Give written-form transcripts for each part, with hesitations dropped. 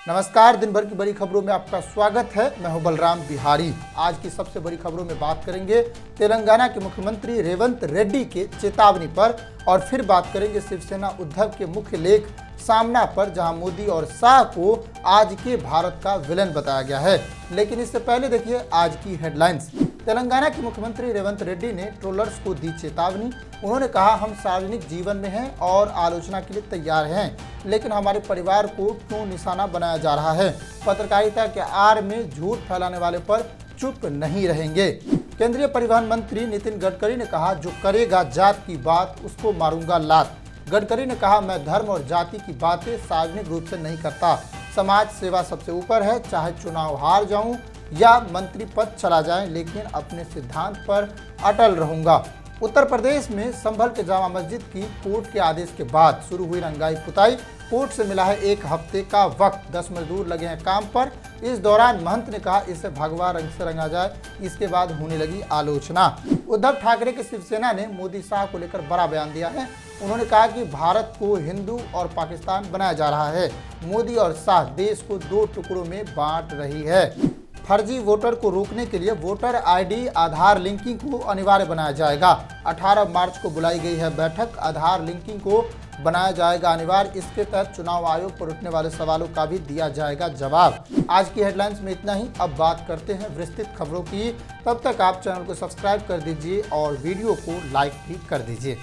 नमस्कार, दिन भर की बड़ी खबरों में आपका स्वागत है। मैं हूं बलराम बिहारी। आज की सबसे बड़ी खबरों में बात करेंगे तेलंगाना के मुख्यमंत्री रेवंत रेड्डी के चेतावनी पर और फिर बात करेंगे शिवसेना उद्धव के मुख्य लेख सामना पर, जहां मोदी और शाह को आज के भारत का विलन बताया गया है। लेकिन इससे पहले देखिए आज की हेडलाइंस। तेलंगाना के मुख्यमंत्री रेवंत रेड्डी ने ट्रोलर्स को दी चेतावनी। उन्होंने कहा, हम सार्वजनिक जीवन में हैं और आलोचना के लिए तैयार हैं, लेकिन हमारे परिवार को क्यों निशाना बनाया जा रहा है। पत्रकारिता के आड़ में झूठ फैलाने वाले पर चुप नहीं रहेंगे। केंद्रीय परिवहन मंत्री नितिन गडकरी ने कहा, जो करेगा जात की बात उसको मारूंगा लात। गडकरी ने कहा, मैं धर्म और जाति की बातें सार्वजनिक रूप से नहीं करता। समाज सेवा सबसे ऊपर है। चाहे चुनाव हार जाऊं या मंत्री पद चला जाए, लेकिन अपने सिद्धांत पर अटल रहूंगा। उत्तर प्रदेश में संभल के जामा मस्जिद की कोर्ट के आदेश के बाद शुरू हुई रंगाई पुताई। कोर्ट से मिला है 1 हफ्ते का वक्त। 10 मजदूर लगे हैं काम पर। इस दौरान महंत ने कहा, इसे भगवा रंग से रंगा जाए। इसके बाद होने लगी आलोचना। उद्धव ठाकरे की शिवसेना ने मोदी शाह को लेकर बड़ा बयान दिया है। उन्होंने कहा कि भारत को हिंदू और पाकिस्तान बनाया जा रहा है। मोदी और शाह देश को 2 टुकड़ों में बांट रही है। फर्जी वोटर को रोकने के लिए वोटर आईडी आधार लिंकिंग को अनिवार्य बनाया जाएगा। 18 मार्च को बुलाई गई है बैठक। आधार लिंकिंग को बनाया जाएगा अनिवार्य। इसके तहत चुनाव आयोग पर उठने वाले सवालों का भी दिया जाएगा जवाब। आज की हेडलाइंस में इतना ही। अब बात करते हैं विस्तृत खबरों की। तब तक आप चैनल को सब्सक्राइब कर दीजिए और वीडियो को लाइक भी कर दीजिए।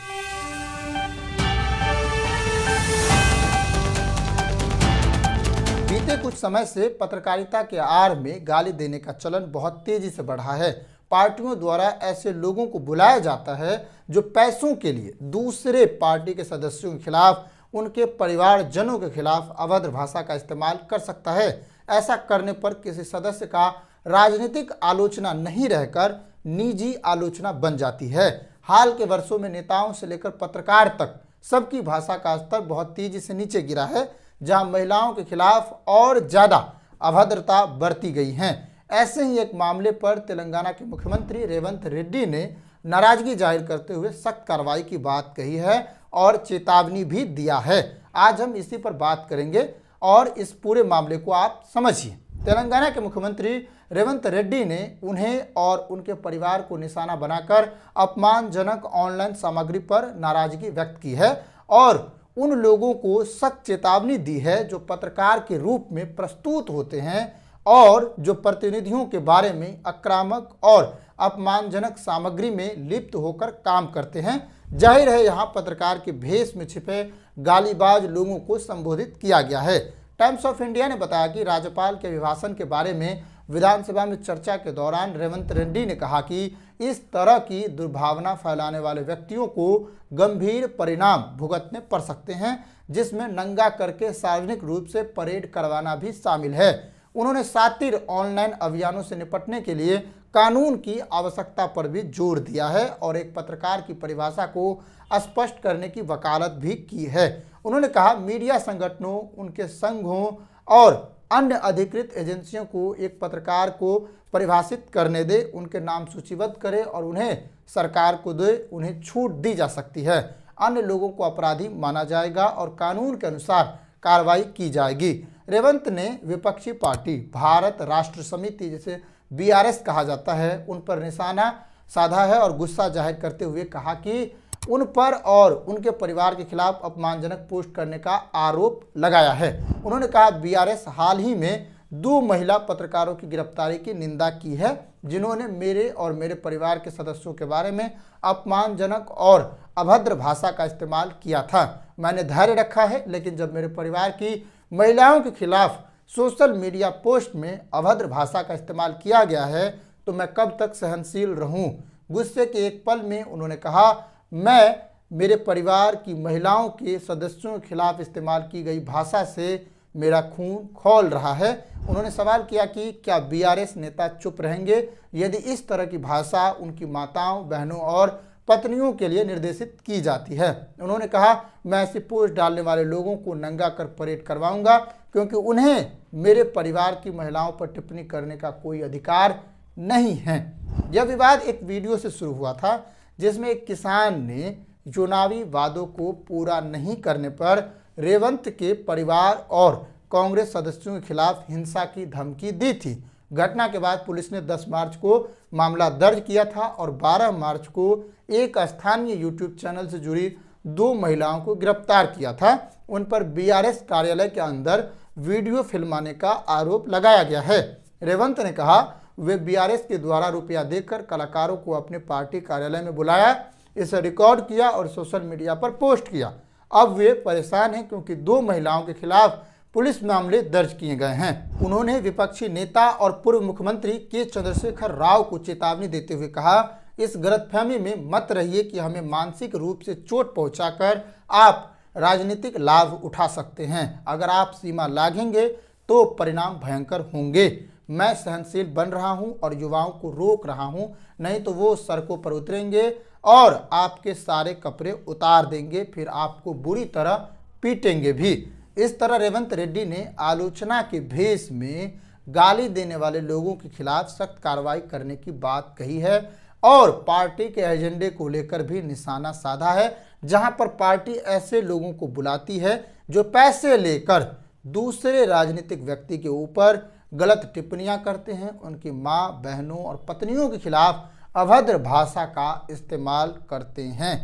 बीते कुछ समय से पत्रकारिता के आड़ में गाली देने का चलन बहुत तेजी से बढ़ा है। पार्टियों द्वारा ऐसे लोगों को बुलाया जाता है जो पैसों के लिए दूसरे पार्टी के सदस्यों के खिलाफ, उनके परिवारजनों के खिलाफ अभद्र भाषा का इस्तेमाल कर सकता है। ऐसा करने पर किसी सदस्य का राजनीतिक आलोचना नहीं रहकर निजी आलोचना बन जाती है। हाल के वर्षों में नेताओं से लेकर पत्रकार तक सबकी भाषा का स्तर बहुत तेजी से नीचे गिरा है, जहां महिलाओं के खिलाफ और ज्यादा अभद्रता बरती गई है। ऐसे ही एक मामले पर तेलंगाना के मुख्यमंत्री रेवंत रेड्डी ने नाराजगी जाहिर करते हुए सख्त कार्रवाई की बात कही है और चेतावनी भी दिया है। आज हम इसी पर बात करेंगे और इस पूरे मामले को आप समझिए। तेलंगाना के मुख्यमंत्री रेवंत रेड्डी ने उन्हें और उनके परिवार को निशाना बनाकर अपमानजनक ऑनलाइन सामग्री पर नाराजगी व्यक्त की है और उन लोगों को सख्त चेतावनी दी है जो पत्रकार के रूप में प्रस्तुत होते हैं और जो प्रतिनिधियों के बारे में आक्रामक और अपमानजनक सामग्री में लिप्त होकर काम करते हैं। जाहिर है यहाँ पत्रकार के भेष में छिपे गालीबाज लोगों को संबोधित किया गया है। टाइम्स ऑफ इंडिया ने बताया कि राज्यपाल के अभिभाषण के बारे में विधानसभा में चर्चा के दौरान रेवंत रेड्डी ने कहा कि इस तरह की दुर्भावना फैलाने वाले व्यक्तियों को गंभीर परिणाम भुगतने पड़ सकते हैं, जिसमें नंगा करके सार्वजनिक रूप से परेड करवाना भी शामिल है। उन्होंने सातिर ऑनलाइन अभियानों से निपटने के लिए कानून की आवश्यकता पर भी जोर दिया है और एक पत्रकार की परिभाषा को स्पष्ट करने की वकालत भी की है। उन्होंने कहा, मीडिया संगठनों, उनके संघों और अन्य अधिकृत एजेंसियों को एक पत्रकार को परिभाषित करने दे, उनके नाम सूचीबद्ध करे और उन्हें सरकार को दे, उन्हें छूट दी जा सकती है। अन्य लोगों को अपराधी माना जाएगा और कानून के अनुसार कार्रवाई की जाएगी। रेवंत ने विपक्षी पार्टी भारत राष्ट्र समिति, जिसे बीआरएस कहा जाता है, उन पर निशाना साधा है और गुस्सा जाहिर करते हुए कहा कि उन पर और उनके परिवार के खिलाफ अपमानजनक पोस्ट करने का आरोप लगाया है। उन्होंने कहा, बीआरएस हाल ही में 2 महिला पत्रकारों की गिरफ्तारी की निंदा की है, जिन्होंने मेरे और मेरे परिवार के सदस्यों के बारे में अपमानजनक और अभद्र भाषा का इस्तेमाल किया था। मैंने धैर्य रखा है, लेकिन जब मेरे परिवार की महिलाओं के खिलाफ सोशल मीडिया पोस्ट में अभद्र भाषा का इस्तेमाल किया गया है तो मैं कब तक सहनशील रहूं। गुस्से के एक पल में उन्होंने कहा, मैं मेरे परिवार की महिलाओं के सदस्यों के खिलाफ इस्तेमाल की गई भाषा से मेरा खून खौल रहा है। उन्होंने सवाल किया कि क्या बीआरएस नेता चुप रहेंगे यदि इस तरह की भाषा उनकी माताओं, बहनों और पत्नियों के लिए निर्देशित की जाती है। उन्होंने कहा, मैं ऐसी पोस्ट डालने वाले लोगों को नंगा कर परेड करवाऊंगा, क्योंकि उन्हें मेरे परिवार की महिलाओं पर टिप्पणी करने का कोई अधिकार नहीं है। यह विवाद एक वीडियो से शुरू हुआ था, जिसमें एक किसान ने चुनावी वादों को पूरा नहीं करने पर रेवंत के परिवार और कांग्रेस सदस्यों के खिलाफ हिंसा की धमकी दी थी। घटना के बाद पुलिस ने 10 मार्च को मामला दर्ज किया था और 12 मार्च को एक स्थानीय यूट्यूब चैनल से जुड़ी 2 महिलाओं को गिरफ्तार किया था। उन पर बीआरएस कार्यालय के अंदर वीडियो फिल्माने का आरोप लगाया गया है। रेवंत ने कहा वे बीआरएस के द्वारा रुपया देकर कलाकारों को अपने पार्टी कार्यालय में बुलाया, इसे रिकॉर्ड किया और सोशल मीडिया पर पोस्ट किया। अब वे परेशान हैं क्योंकि 2 महिलाओं के खिलाफ पुलिस मामले दर्ज किए गए हैं। उन्होंने विपक्षी नेता और पूर्व मुख्यमंत्री के चंद्रशेखर राव को चेतावनी देते हुए कहा, इस गलतफहमी में मत रहिए कि हमें मानसिक रूप से चोट पहुंचाकर आप राजनीतिक लाभ उठा सकते हैं। अगर आप सीमा लांघेंगे तो परिणाम भयंकर होंगे। मैं सहनशील बन रहा हूं और युवाओं को रोक रहा हूं, नहीं तो वो सड़कों पर उतरेंगे और आपके सारे कपड़े उतार देंगे, फिर आपको बुरी तरह पीटेंगे भी। इस तरह रेवंत रेड्डी ने आलोचना के भेष में गाली देने वाले लोगों के खिलाफ सख्त कार्रवाई करने की बात कही है और पार्टी के एजेंडे को लेकर भी निशाना साधा है, जहां पर पार्टी ऐसे लोगों को बुलाती है जो पैसे लेकर दूसरे राजनीतिक व्यक्ति के ऊपर गलत टिप्पणियां करते हैं, उनकी मां, बहनों और पत्नियों के खिलाफ अभद्र भाषा का इस्तेमाल करते हैं।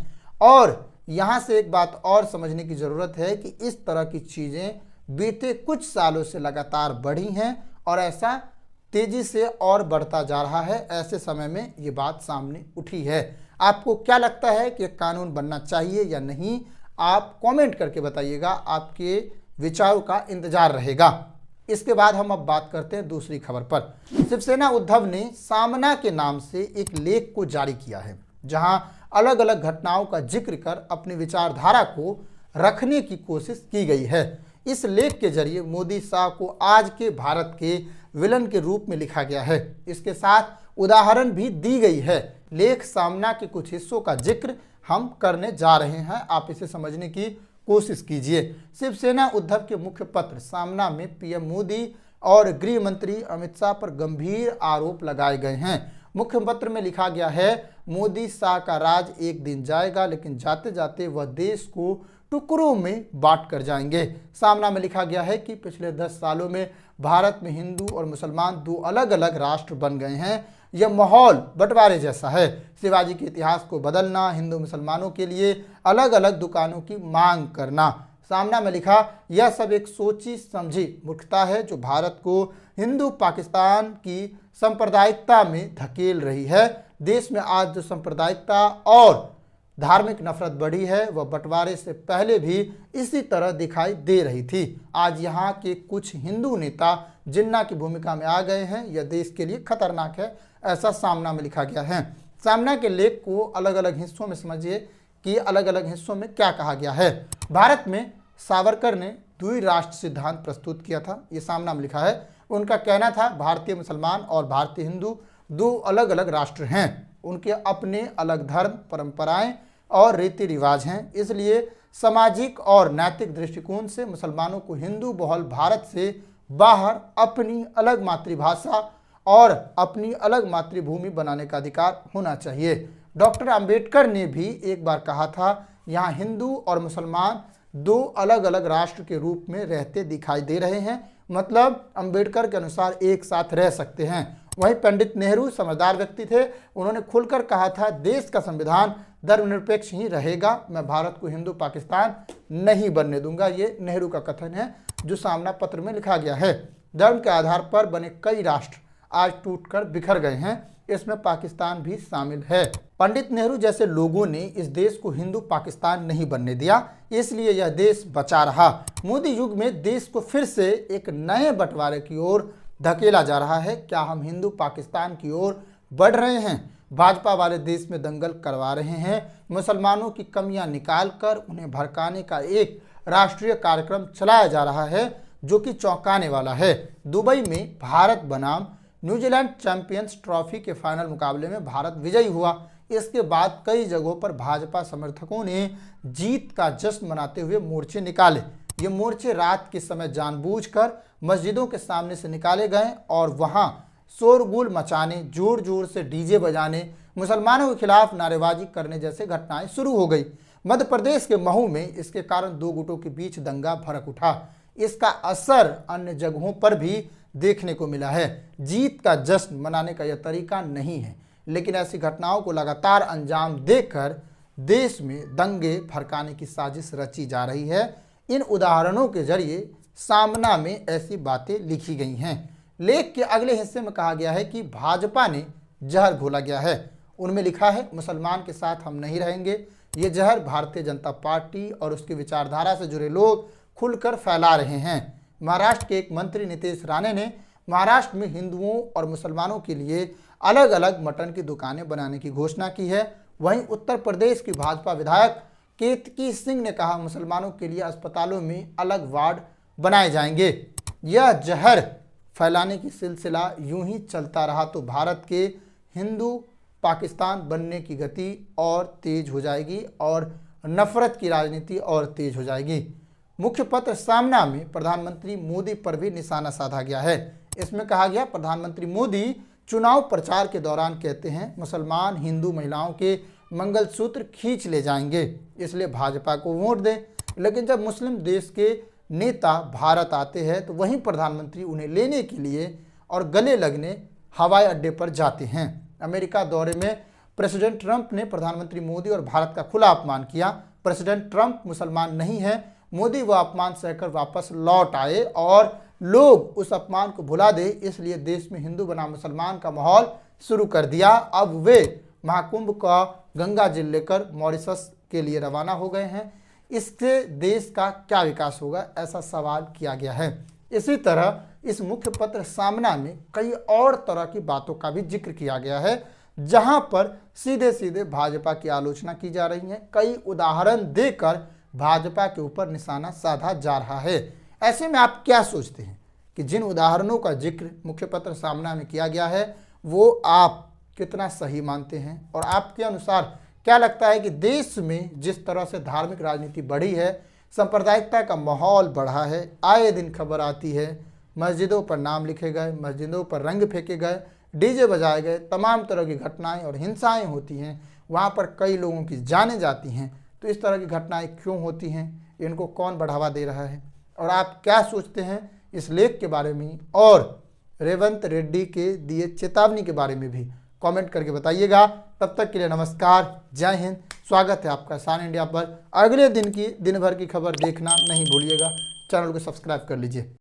और यहाँ से एक बात और समझने की ज़रूरत है कि इस तरह की चीज़ें बीते कुछ सालों से लगातार बढ़ी हैं और ऐसा तेज़ी से और बढ़ता जा रहा है। ऐसे समय में ये बात सामने उठी है। आपको क्या लगता है कि कानून बनना चाहिए या नहीं? आप कमेंट करके बताइएगा, आपके विचारों का इंतजार रहेगा। इसके बाद हम अब बात करते हैं दूसरी खबर पर। शिवसेना उद्धव ने सामना के नाम से एक लेख को जारी किया है, जहां अलग अलग घटनाओं का जिक्र कर अपनी विचारधारा को रखने की कोशिश की गई है। इस लेख के जरिए मोदी शाह को आज के भारत के विलन के रूप में लिखा गया है। इसके साथ उदाहरण भी दी गई है। लेख सामना के कुछ हिस्सों का जिक्र हम करने जा रहे हैं, आप इसे समझने की कोशिश कीजिए। शिवसेना उद्धव के मुख्य पत्र सामना में पीएम मोदी और गृह मंत्री अमित शाह पर गंभीर आरोप लगाए गए हैं। मुख्य पत्र में लिखा गया है, मोदी शाह का राज एक दिन जाएगा, लेकिन जाते जाते वह देश को टुकड़ों में बांट कर जाएंगे। सामना में लिखा गया है कि पिछले 10 सालों में भारत में हिंदू और मुसलमान 2 अलग अलग राष्ट्र बन गए हैं। यह माहौल बंटवारे जैसा है। शिवाजी के इतिहास को बदलना, हिंदू मुसलमानों के लिए अलग अलग दुकानों की मांग करना। सामना में लिखा, यह सब एक सोची समझी मूर्खता है जो भारत को हिंदू पाकिस्तान की सांप्रदायिकता में धकेल रही है। देश में आज जो सांप्रदायिकता और धार्मिक नफरत बढ़ी है, वह बंटवारे से पहले भी इसी तरह दिखाई दे रही थी। आज यहाँ के कुछ हिंदू नेता जिन्ना की भूमिका में आ गए हैं। यह देश के लिए खतरनाक है, ऐसा सामना में लिखा गया है। सामना के लेख को अलग अलग हिस्सों में समझिए कि अलग अलग हिस्सों में क्या कहा गया है। भारत में सावरकर ने द्विराष्ट्र सिद्धांत प्रस्तुत किया था, ये सामना में लिखा है। उनका कहना था भारतीय मुसलमान और भारतीय हिंदू 2 अलग अलग राष्ट्र हैं, उनके अपने अलग धर्म, परंपराएं और रीति रिवाज हैं। इसलिए सामाजिक और नैतिक दृष्टिकोण से मुसलमानों को हिंदू बहुल भारत से बाहर अपनी अलग मातृभाषा और अपनी अलग मातृभूमि बनाने का अधिकार होना चाहिए। डॉक्टर अंबेडकर ने भी एक बार कहा था, यहाँ हिंदू और मुसलमान 2 अलग अलग राष्ट्र के रूप में रहते दिखाई दे रहे हैं, मतलब अंबेडकर के अनुसार एक साथ रह सकते हैं। वहीं पंडित नेहरू समझदार व्यक्ति थे, उन्होंने खुलकर कहा था, देश का संविधान धर्मनिरपेक्ष ही रहेगा, मैं भारत को हिंदू पाकिस्तान नहीं बनने दूंगा। ये नेहरू का कथन है जो सामना पत्र में लिखा गया है। धर्म के आधार पर बने कई राष्ट्र आज टूटकर बिखर गए हैं, इसमें पाकिस्तान भी शामिल है। पंडित नेहरू जैसे लोगों ने इस देश को हिंदू पाकिस्तान नहीं बनने दिया, इसलिए यह देश बचा रहा। मोदी युग में देश को फिर से एक नए बंटवारे की ओर धकेला जा रहा है। क्या हम हिंदू पाकिस्तान की ओर बढ़ रहे हैं? भाजपा वाले देश में दंगल करवा रहे हैं। मुसलमानों की कमियां निकालकर उन्हें भड़काने का एक राष्ट्रीय कार्यक्रम चलाया जा रहा है जो कि चौंकाने वाला है। दुबई में भारत बनाम न्यूजीलैंड चैंपियंस ट्रॉफी के फाइनल मुकाबले में भारत विजयी हुआ। इसके बाद कई जगहों पर भाजपा समर्थकों ने जीत का जश्न मनाते हुए मोर्चे निकाले। ये मोर्चे रात के समय जानबूझकर मस्जिदों के सामने से निकाले गए और वहां शोरगुल मचाने, जोर जोर से डीजे बजाने, मुसलमानों के खिलाफ नारेबाजी करने जैसे घटनाएं शुरू हो गई। मध्य प्रदेश के महू में इसके कारण 2 गुटों के बीच दंगा भड़क उठा। इसका असर अन्य जगहों पर भी देखने को मिला है। जीत का जश्न मनाने का यह तरीका नहीं है, लेकिन ऐसी घटनाओं को लगातार अंजाम देकर देश में दंगे भड़काने की साजिश रची जा रही है। इन उदाहरणों के जरिए सामना में ऐसी बातें लिखी गई हैं। लेख के अगले हिस्से में कहा गया है कि भाजपा ने जहर घोला गया है। उनमें लिखा है, मुसलमान के साथ हम नहीं रहेंगे। ये जहर भारतीय जनता पार्टी और उसकी विचारधारा से जुड़े लोग खुलकर फैला रहे हैं। महाराष्ट्र के एक मंत्री नीतीश राणे ने महाराष्ट्र में हिंदुओं और मुसलमानों के लिए अलग अलग मटन की दुकानें बनाने की घोषणा की है। वहीं उत्तर प्रदेश की भाजपा विधायक केतकी सिंह ने कहा, मुसलमानों के लिए अस्पतालों में अलग वार्ड बनाए जाएंगे। यह जहर फैलाने की सिलसिला यूं ही चलता रहा तो भारत के हिंदू पाकिस्तान बनने की गति और तेज हो जाएगी और नफरत की राजनीति और तेज हो जाएगी। मुख्य पत्र सामना में प्रधानमंत्री मोदी पर भी निशाना साधा गया है। इसमें कहा गया, प्रधानमंत्री मोदी चुनाव प्रचार के दौरान कहते हैं, मुसलमान हिंदू महिलाओं के मंगलसूत्र खींच ले जाएंगे, इसलिए भाजपा को वोट दें। लेकिन जब मुस्लिम देश के नेता भारत आते हैं तो वहीं प्रधानमंत्री उन्हें लेने के लिए और गले लगने हवाई अड्डे पर जाते हैं। अमेरिका दौरे में प्रेसिडेंट ट्रंप ने प्रधानमंत्री मोदी और भारत का खुला अपमान किया। प्रेसिडेंट ट्रंप मुसलमान नहीं है। मोदी वह अपमान सहकर वापस लौट आए और लोग उस अपमान को भुला दे, इसलिए देश में हिंदू बना मुसलमान का माहौल शुरू कर दिया। अब वे महाकुंभ का गंगा जल लेकर मॉरिशस के लिए रवाना हो गए हैं। इससे देश का क्या विकास होगा, ऐसा सवाल किया गया है। इसी तरह इस मुख्य पत्र सामना में कई और तरह की बातों का भी जिक्र किया गया है, जहां पर सीधे सीधे भाजपा की आलोचना की जा रही है। कई उदाहरण देकर भाजपा के ऊपर निशाना साधा जा रहा है। ऐसे में आप क्या सोचते हैं कि जिन उदाहरणों का जिक्र मुख्य पत्र सामना में किया गया है वो आप कितना सही मानते हैं, और आपके अनुसार क्या लगता है कि देश में जिस तरह से धार्मिक राजनीति बढ़ी है, सांप्रदायिकता का माहौल बढ़ा है, आए दिन खबर आती है मस्जिदों पर नाम लिखे गए, मस्जिदों पर रंग फेंके गए, डीजे बजाए गए, तमाम तरह की घटनाएं और हिंसाएं होती हैं, वहाँ पर कई लोगों की जानें जाती हैं। तो इस तरह की घटनाएं क्यों होती हैं, इनको कौन बढ़ावा दे रहा है, और आप क्या सोचते हैं इस लेख के बारे में और रेवंत रेड्डी के दिए चेतावनी के बारे में भी कमेंट करके बताइएगा। तब तक के लिए नमस्कार, जय हिंद। स्वागत है आपका सान इंडिया पर। अगले दिन की दिन भर की खबर देखना नहीं भूलिएगा। चैनल को सब्सक्राइब कर लीजिए।